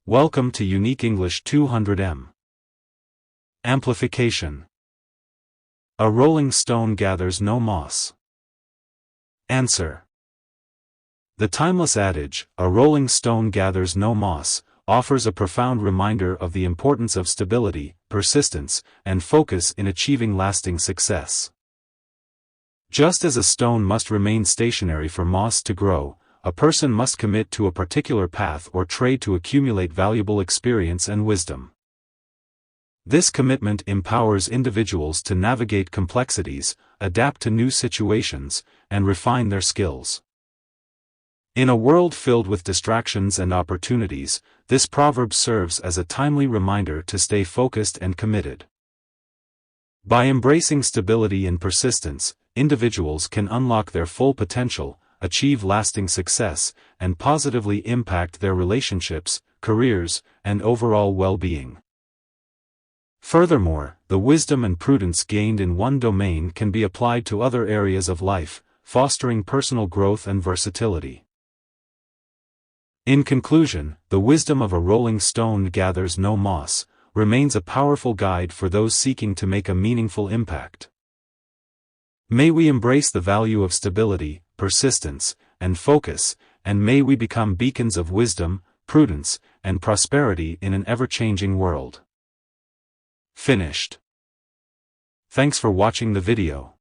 Welcome to Unique English 200M. Amplification. A rolling stone gathers no moss. Answer. The timeless adage, "A rolling stone gathers no moss," offers a profound reminder of the importance of stability, persistence, and focus in achieving lasting success. Just as a stone must remain stationary for moss to grow, a person must commit to a particular path or trade to accumulate valuable experience and wisdom. This commitment empowers individuals to navigate complexities, adapt to new situations, and refine their skills. In a world filled with distractions and opportunities, this proverb serves as a timely reminder to stay focused and committed. By embracing stability and persistence, individuals can unlock their full potential, achieve lasting success, and positively impact their relationships, careers, and overall well-being. Furthermore, the wisdom and prudence gained in one domain can be applied to other areas of life, fostering personal growth and versatility. In conclusion, the wisdom of a rolling stone gathers no moss remains a powerful guide for those seeking to make a meaningful impact. May we embrace the value of stability, persistence, and focus, and may we become beacons of wisdom, prudence, and prosperity in an ever-changing world. Finished. Thanks for watching the video.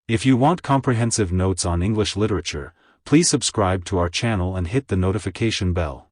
If you want comprehensive notes on English literature, please subscribe to our channel and hit the notification bell.